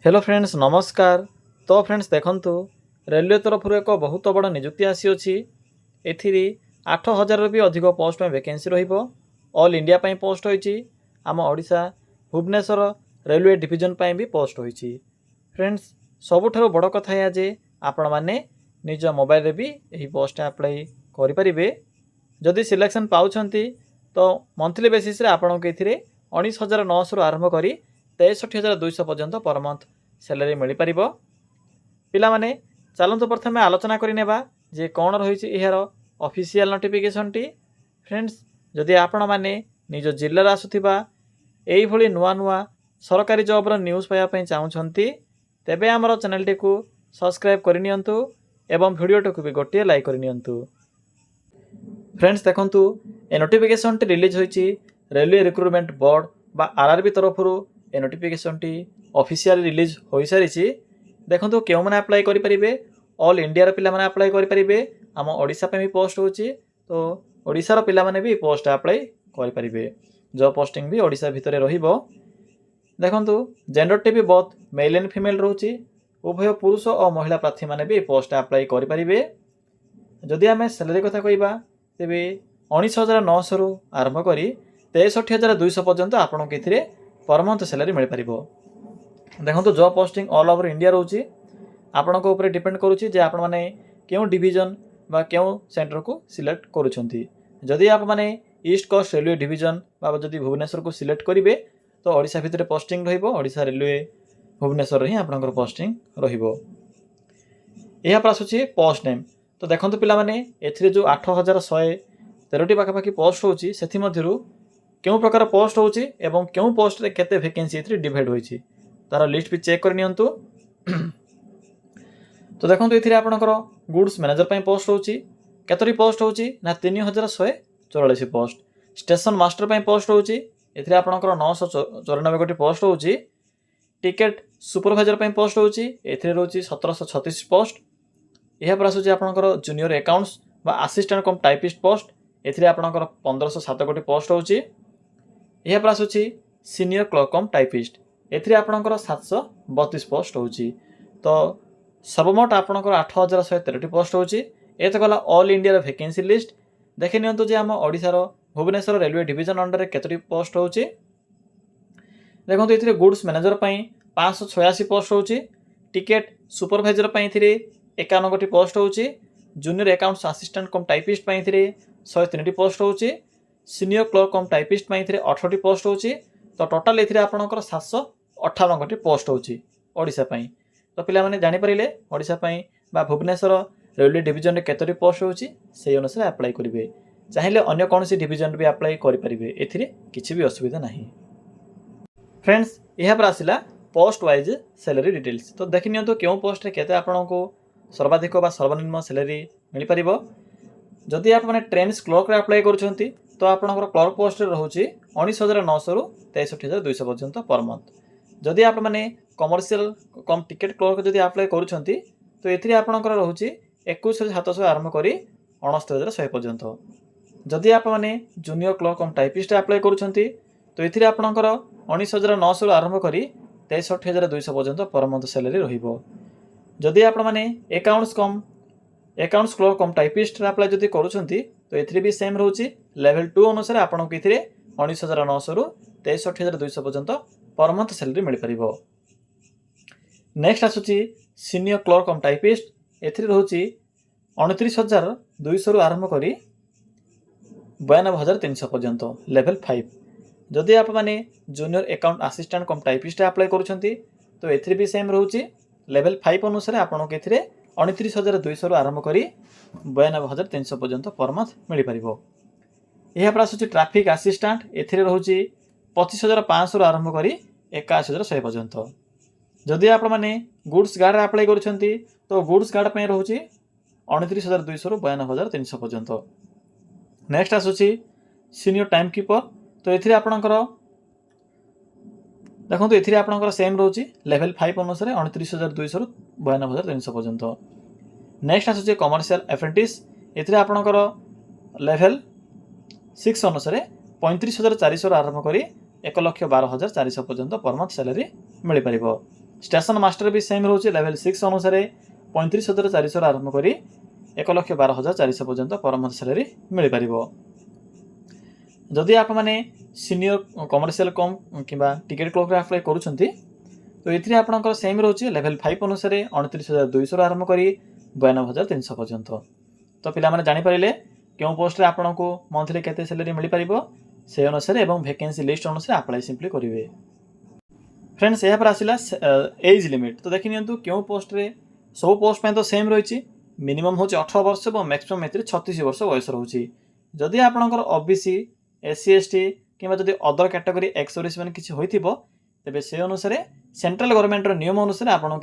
Hello friends नमस्कार। तो friends देखंतु रेलवे तरफ एक बहुत बड़ नियुक्ति आसी एथिरी 8,000 भी अधिक पोस्ट में वैकेंसी रहिबो। ऑल इंडिया पई पोस्ट होईची। आम ओडिशा भुवनेश्वर रेलवे डिविजन पई भी पोस्ट होईची। फ्रेंड्स सबुठारु बड़ कथा है जे आपण माने निज मोबाइल रे भी एही पोस्ट अप्लाई करि परिबे। जदि सिलेक्शन पाउछंती तो मंथली बेसिस रे आपण के एथिरे 19,900 आरंभ करी 63,200 पर्यंत पर मंथ सैलरी मिल पार। पिलामाने चलतु प्रथमे आलोचना करिनेबा जे कौन रही यार ऑफिशियल नोटिफिकेशन टी। फ्रेंड्स जदि आपण माने निज जिल्लार आसुथिबा एई भली नुआ नुआ सरकारी जॉबर न्यूज़ पाइबा चाहूँगी तेबे आमर चैनल टी को सब्सक्राइब करनियंतु एवं वीडियो टी को भी गोटे लाइक करनियंतु। फ्रेंड्स देखंतु ए नोटिफिकेशन टी रिलीज होईची रेलवे रिक्रुटमेंट बोर्ड बा आरआरबी तरफ ए नोटिफिकेशन टी ऑफिशियल रिलीज हो सारी। देखो क्यों मैंने अप्लाई करेंगे ऑल इंडिया पिला माने अप्लाई करेंगे। आम ओडिशा पे भी पोस्ट होची तो ओडिशार पिला माने भी पोस्ट अप्लाई करेंगे। जॉब पोस्टिंग भी ओडिशा भितर रहिबो। देखंतु जेंडर टी भी बहुत मेल एंड फीमेल रोची। उभय पुरुष और महिला प्रार्थी माने भी पोस्ट अप्लाई करेंगे। जदि आम सैलरी कथा कहबा तेबे 19,900 रु आरंभ करी 63,200 पर्यंत आपन के पर मंथ सैलरी मिल पार। देखो job posting all over India रोची। आपण को ऊपर डिपेंड करुच्ची जे आपण माने क्यों डिवीजन बा क्यों सेंटर को सिलेक्ट करुछंती। जदि आप माने ईस्ट कोस्ट रेलवे डिवीजन बा जदि भुवनेश्वर को सिलेक्ट करेंगे तो ओडिशा भितर पोस्टिंग रहिबो। ओडिशा रेलवे भुवनेश्वर ही आपनकर पोस्टिंग रहिबो। यह पर आसुची पोस्ट नेम। तो देखंतु पिला माने एथिरे जो 8,113 पाखापाखि पोस्ट होची सेथि मध्यरु क्यों प्रकार पोस्ट होची एवं क्यों पोस्ट रे केते वैकेंसी एथिरे डिवाइड होईची तार लिस्ट भी चेक करनियंतु। तो देखो ये आपंकर गुड्स मैनेजर पर पोस्ट होची केतरी पोस्ट होची ना 3,144 पोस्ट। स्टेशन मास्टर पर पोस्ट होची एथिरे आपंकर 994 गोटी पोस्ट होची। टिकेट सुपरवाइजर पर पोस्ट होची एथिरे रोची 1,736 पोस्ट। यह पर आसुची आपंकर जूनियर अकाउंट्स बा असिस्टेंट कम टाइपिस्ट पोस्ट एथिरे आपंकर 1,507 गोटी पोस्ट होची। यह पर आसुची सीनियर क्लर्क कम टाइपिस्ट एथिरे आपणकर 732 पोस्ट होची। तो सर्वमोट आपणकर 8,113 पोस्ट होची। एत गला ऑल इंडिया वैकेंसी लिस्ट। देखि नियंतु जे आम ओडिशार भुवनेश्वर रेलवे डिवीजन अंडर रे केतरी पोस्ट होची। देखंतु एथिरे गुड्स मैनेजर पई 586 पोस्ट होची। टिकेट सुपरवाइजर पई एथिरे 51 गोटी पोस्ट होची। Junior accounts assistant cum typist पई एथिरे 103 पोस्ट होची। सीनियर क्लर्क कम टाइपिस्ट पई एथिरे 18 पोस्ट होची। तो टोटाल एथिरे आपणकर 758 गोटी पोस्ट होची ओडिशा पई। तो पिला माने जानि परिले ओडिशा पई बा भुवनेश्वर रेलवे डिवीजन रे केतरी पोस्ट होची सेही अनुसार अप्लाई करिवे। चाहिले अन्य कोनोसी डिवीजन भी अप्लाई करि परिबे एथिरे किछि भी असुविधा नाही। फ्रेंड्स यह पर आसिला पोस्ट वाइज सैलरी डिटेल्स। तो देखि नियंतु केउ पोस्ट रे केते आपनको सर्वाधिक बा सर्वनिम्न सैलरी मिल परिबो। जदि आप माने ट्रेन्स क्लर्क रे अप्लाई करूछंती तो आपनकर क्लर्क पोस्ट रे रहउची 19,900 रु 63,200 पर्यंत पर मंथ। जदि आप माने कमर्शियल कम टिकेट क्लर्क जदि अप्लाई करूछंती तो एथिरे आपनकर रहउची 21,700 आरंभ करी 69,100 पर्यंत। जदि आप माने junior clerk cum typist apply करूछंती तो एथिरे आपनकर 19,900 आरंभ करी 63,200 पर्यंत पर मंथ सैलरी रहिबो। जदि आप माने accounts clerk cum typist apply जदि करूछंती तो एथिरे भी सेम रहउची लेवल 2 अनुसार आपन को एथिरे 19,900 रु 63,200 पर्यंत पर मंथ सैलरी मिल परिबो। नेक्स्ट आसुची सीनियर क्लर्क कम टाइपिस्ट एथिरे रहउची 29,200 रु आरंभ करी 92,300 पर्यंत लेवल 5। जदि आप माने junior account assistant cum typist apply करूछंती तो एथिरे भी सेम रहउची लेवल 5 अनुसार आपन को एथिरे 29,200 रु आरंभ करी 92,300 पर्यंत पर मंथ मिल परिबो। यह पर आसुची ट्रैफिक असिस्टेंट एथिरे रहउची 25,500 रु आरंभ करी 81,100 पर्यंत। जदि आप माने गुड्स गार्ड अप्लाई करूछंती तो गुड्स गार्ड पे रहउची 29,200 रु 92,300 पर्यंत। नेक्स्ट आसुची सीनियर टाइम कीपर। तो एथिरे आपनकर देखो एथिरे आपनकर सेम रहउची लेवल 5 अनुसार 29,200 रु 92,300 पर्यंत। नेक्स्ट आसुची कमर्शियल एप्रेंटिस एथिरे आपनकर लेवल 6 अनुसार 35,400 आरंभ करी 1,12,400 पर्यंत पर मंथ सैलरी मिल पारिबो। स्टेशन मास्टर भी सेम रोचे लेवल 6 अनुसार 35,400 आरंभ करी 1,12,400 पर्यंत पर मंथ सैलरी मिल पार। जदि आप मैंने सीनियर कमर्शियल कम कि टिकेट क्लर्क अप्लाई करुँच तो ये आपंकर सेम रोचे लेवल 5 अनुसार 29,200 आरंभ करी 92,300 पर्यंत। तो पिला जानीपारे क्यों पोस्ट रे आपन को मंथली केते सैलरी मिल पार से अनुसार एवं वैकेंसी लिस्ट अनुसार अप्लाई सिंपली करेंगे। फ्रेंड्स यहाँ पर आसला एज लिमिट। तो देखी नियंतु क्यों पोस्ट रे सब पोस्ट पे तो सेम रही मिनिमम हूँ 18 वर्ष और मैक्सिमम ए 36 वर्ष बयस रोचे। जदि आपंकर ओबीसी एससी एसटी कि अदर कैटेगरी एक्स सर्विस मैंने किसी होती तेज से अनुसार सेंट्रल गवर्नमेंट नियम अनुसार आपको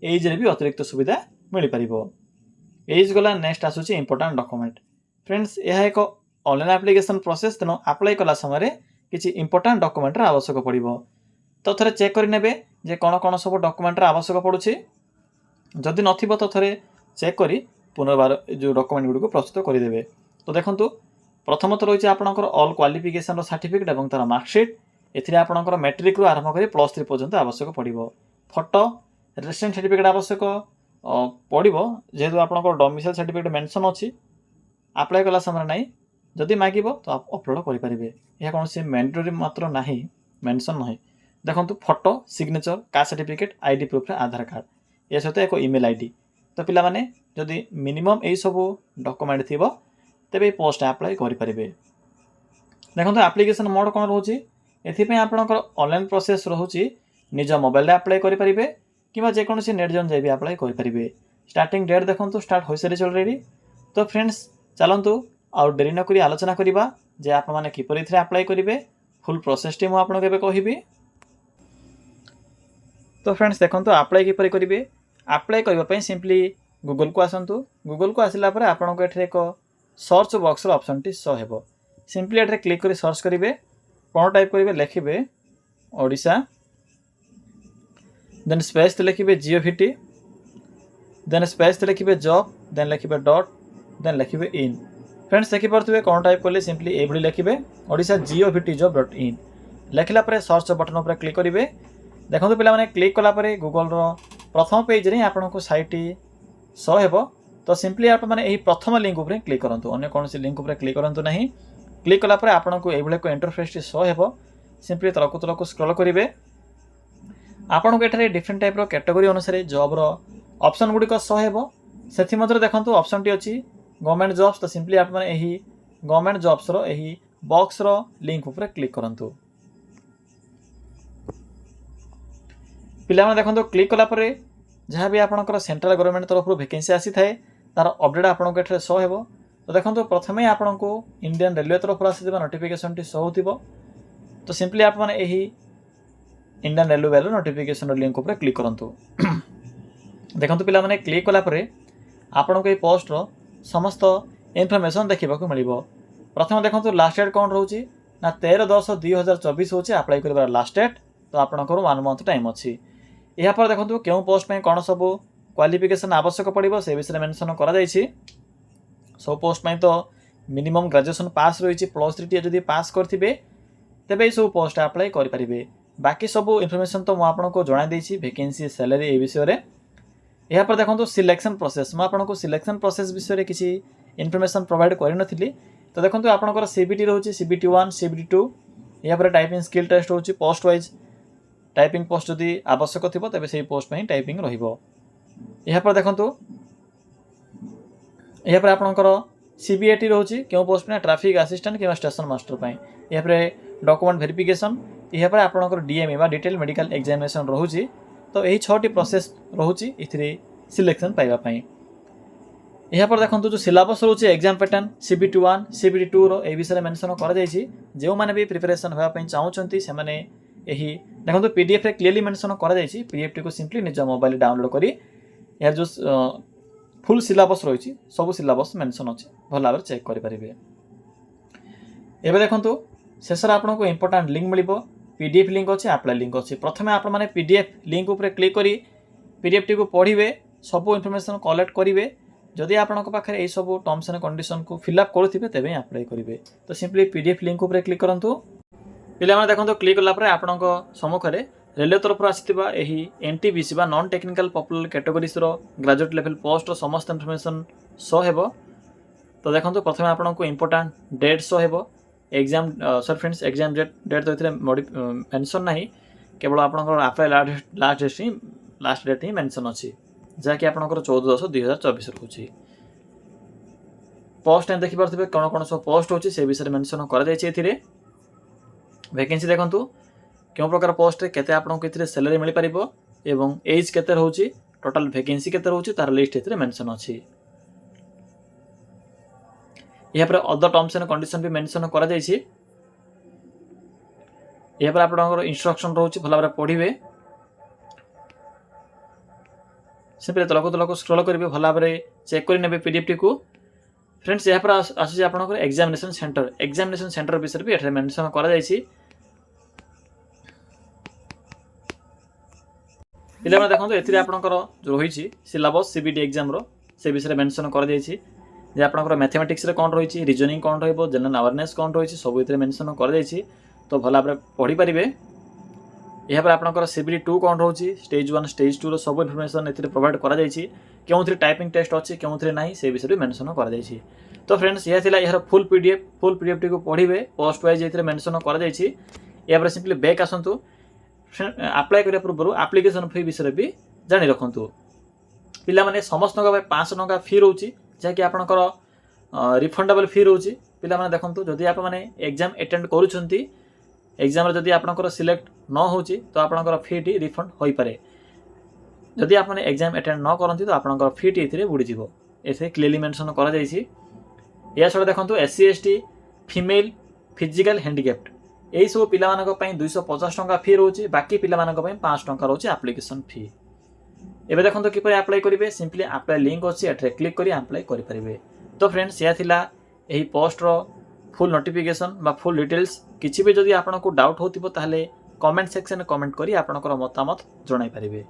एज रे भी अतिरिक्त सुविधा मिल पार। एज गला नेक्स्ट आसूँ इंपोर्टाट डॉक्यूमेंट। फ्रेंड्स यह एक ऑनलाइन एप्लिकेशन प्रोसेस तेणु अप्लाई कला समय किसी इंपोर्टाट डॉक्यूमेंट आवश्यक पड़ो। तो थे चेक करेंगे जे कौन कौन सब डॉक्यूमेंट आवश्यक पड़ुछि। जदि नथिबो तो थे चेक करी पुनर्बार जो डॉक्यूमेंट गुड़ी प्रस्तुत करदे। तो देखो प्रथमत रही आपंकर ऑल क्वालिफिकेशन सर्टिफिकेट और तार मार्कशीट एथिरे आपंकर मैट्रिक रु आरंभ करी +3 पर्यंत आवश्यक पड़ो। फोटो रेजिडेंट सर्टिफिकेट आवश्यक पड़ो जेहेतु आपंकर डोमिसाइल सर्टिफिकेट मेंशन अच्छी अप्लाई कला समय ना जदि मागिब तो आप अपलोड करेंगे। यह कौन से मैंडेटरी मात्र ना मेंशन ना। देखो photo signature caste certificate ID proof Aadhaar card या सहित एक ईमेल आईडी। तो पिला माने जदि मिनिमम यही सब डॉक्यूमेंट थी तेरे पोस्ट अप्लाई करेंगे। देखो एप्लिकेशन मोड कौन रोचे ये आपंकर ऑनलाइन प्रोसेस रोचे निज मोबाइल अप्लाई करेंगे कि जेकोसी नेट जन जाए भी अप्लाई करेंगे। स्टार्टिंग डेट देखो स्टार्ट हो सारी ऑलरेडी। तो फ्रेंड्स चलतु आउ डेरी नक आलोचना करवा जे आप मैंने किपर अप्लाई करेंगे फुल प्रोसेस टी मुझे कहबी। तो फ्रेंड्स देखो अप्लाई किपर करेंगे। अप्लाई करने सिंपली गूगल को आसतु। गूगल को आसला आपको ये एक search box option T show हेबो। सिंपली ये क्लिक कर सर्च करेंगे कौन टाइप करेंगे लिखे ओडिशा देन स्पेस लिखे जिओविटी देन स्पेस लिखे जॉब देन लिखे डॉट देन लिखे इन। फ्रेंड्स देखिपे कौन टाइप कले सिंपली ये लिखे ओडिशा जिओविटी जॉब डॉट इन लिखला सर्च बटन पर क्लिक करेंगे। देखो पे क्लिक कलापर गूगल प्रथम पेज रे आपको साइट शो हेबो। तो सिंपली आप मैंने यही प्रथम लिंक उपर क्लिक करूँ अन्य कौन लिंक उपर क्लिक करूँ ना। क्लिक कलापर आपको ये इंटरफेस शो हेबो। सिंपली तलकू स्क्रॉल करेंगे आपको ये डिफरेंट टाइप कैटेगरी अनुसार जॉब ऑप्शन गुड़िक शो हेबो। से देखो ऑप्शन टी अच्छी गवर्नमेंट जॉब्स। तो सिंपली आप मैंने यही गवर्नमेंट जॉब्स यही बॉक्स लिंक उपर क्लिक करूँ। पिला देखो क्लिक कलापर जहाँ भी आपंकर सेंट्रल गवर्नमेंट तरफ वैकेंसी आसी थाए तार अपडेट आपको ये शो हेबो। तो देखो प्रथम आपको इंडियन रेलवे तरफ आसी नोटिफिकेशन टी शो हो। तो सिंपली आप मैंने यही इंडियन रेलवे नोटिफिकेशन लिंक उपर क्लिक करूँ। देखो पिला माने क्लिक कलापर आपको ये पोस्ट समस्त इनफर्मेशन देखा मिल। प्रथम देखो लास्ट डेट कौन रोचे ना 13/10/2024 हूँ अप्लाई कर लास्ट डेट। तो आपंकर 1 मंथ टाइम अच्छी। यहाँ पर देखो क्यों पोस्ट में कौन सब क्वालिफिकेशन आवश्यक पड़ो से विषय मेंशन कर सब पोस्ट में। तो मिनिमम ग्रेजुएशन पास रही +3 टी जब पास करेंगे तेज ये सब पोस्ट अप्लाई करेंगे। बाकी सब इनफर्मेशन तो मुझे जनाई वैकेंसी सैलरी ये विषय। यहाँ पर देखो सिलेक्शन प्रोसेस मुझे सिलेक्शन प्रोसेस विषय किसी इनफर्मेशन प्रोवाइड करी। तो देखो आपंकर सीबीटी रोचे CBT 1 CBT 2 यहाँ पर टाइपिंग स्किल टेस्ट रोचे पोस्ट वाइज टाइपिंग पोस्ट जदि आवश्यक थी तेज से पोस्ट में टाइपिंग रहिबो। यहाँ पर देखो यहाँ पर आपंकर CBAT रोचे क्यों पोस्ट में ट्रैफिक असिस्टेंट कि स्टेशन मास्टर पर। यहाँ पर डॉक्यूमेंट वेरिफिकेशन यहाँ पर आपंकर DME डिटेल मेडिकल एग्जामिनेशन रोचे। तो यही 6टी प्रोसेस रोचे इथिरे सिलेक्शन पाइबापी। यहाँ पर देखो जो सिलेबस रोचे एग्जाम पैटर्न CBT 1 CBT 2 रो विषय मेंशन कर जो मैंने भी प्रिपरेशन होगापी चाहूँगी से यही देखो PDF रे क्लियरली मेंशन कर PDF टी को सिंपली निज मोबाइल डाउनलोड करी यार जो फुल सिलेबस रही सब सिलेबस मेंशन अच्छे भल भाव चेक करेंगे। एवं देखो शेष आपको इंपोर्टाट लिंक मिल PDF लिंक अच्छे अप्लाई लिंक अच्छे। प्रथम आप मैंने PDF लिंक उपर क्लिक करी PDF टी को पढ़े सब इनफर्मेशन कलेक्ट करेंगे। जदि आपंक पाखे यही सब टर्म्स एंड कंडीशन को फिलअप करेंगे तेज अप्लाई करेंगे। तो सिंपली PDF लिंक उपर क्लिक करूँ। पिला देखो क्लिक कलापर आपण सम्मुखें रेलवे तरफ आसिथिबा एही एनटीबीसी बा नॉन टेक्निकल पॉपुलर कैटेगरीज रो ग्रेजुएट लेवल पोस्ट रो समस्त इनफॉरमेशन शो हेबो। तो देखंतु प्रथमे आपनको इंपोर्टेंट डेट शो हेबो exam sir friends exam date तो एथिरे मेंशन नाही, केवल आपनकर अप्लाई लास्ट डेट ही मेंशन अछि जाकि आपनकर 14/10/2024 रहउछि। पोस्ट ने देखि परथिबे कोन कोन सब पोस्ट होछि से विषय मेंशन करा जाय छै एथिरे। वैकेंसी देखंतु क्यों प्रकार पोस्ट रे केते आपनको एथिरे सैलरी मिलि परिबो एवं एज केते रहउछि, टोटल वैकेंसी केते रहउछि तार लिस्ट एथिरे मेंशन अछि। यहाँ पर अदर टर्म्स एंड कंडीशन भी मेंशन करा जाय छै। यहाँ पर आपनकर इंस्ट्रक्शन रहउछि भला भाबरे पढिबे, सिंपली तलको स्क्रॉल करिवे भला भाबरे चेक करि नेबे पीडीएफ टी को। फ्रेंड्स यहाँ पर आसी आपनकर एग्जामिनेशन सेंटर विषय भी एठरे मेंशन करा जाय छै। पिला माने देखंतु एथिरे आपनकर जो रहिछि सिलेबस सीबीटी एग्जाम रो से विषय मेंशन करा जाय छै जे आपनकर मैथमेटिक्स रे कोन रहिछि, रीजनिंग कोन रहइबो, जनरल अवेयरनेस कोन रहिछि, सब एथिरे मेंशन करा जाय छै। तो भला भाबरे पढि परिबे। यहाँ पर आपनकर सीबीटी 2 कोन रहउछि, स्टेज 1 स्टेज 2 रो सब इन्फॉर्मेशन एथिरे प्रोवाइड करा जाय छै। केउथरे टाइपिंग टेस्ट अछि केउथरे नाही से विषय भी मेंशन करा जाय छै। तो फ्रेंड्स यह थिला यार फुल पीडीएफ टी को पढिबे पोस्ट वाइज एथिरे मेंशन करा जाय छै। या पर सिंपली बैक आसंतु अप्लाई करिया पूर्व एप्लिकेशन फी विषय भी जानि रखंतु। पिला माने समस्त का 500 टका फी रहउछि जाकि आपनकर रिफंडेबल फी रहउछि। पिला माने देखंतु जदि आप माने एग्जाम अटेंड करूछंती, एग्जाम रे जदि आपनकर सिलेक्ट न होछि तो आपनकर फी टी रिफंड होई पारे। जदि आप माने एग्जाम अटेंड न करंती तो आपनकर फी टी एथिरे बुडी जिवो, एथे क्लियरली मेंशन करा जाय छै। या छडा देखंतु SC ST female physical handicapped एई सब पिला मानक पई 250 टका फी रहउछि, बाकी पिला मानक पई 5 टका रहउछि एप्लिकेशन फी। एबे देखंतु किपरि अप्लाई करिवे, सिंपली अप्लाई लिंक अछि एठरे क्लिक करी अप्लाई करि परिबे। तो फ्रेंड्स या थिला एही पोस्ट रो फुल नोटिफिकेशन बा फुल डिटेल्स। किछि भी जदि आपनको डाउट होतिबो ताहले कमेंट सेक्शन में कमेंट करी आपनकर मतामत जणाई परिबे।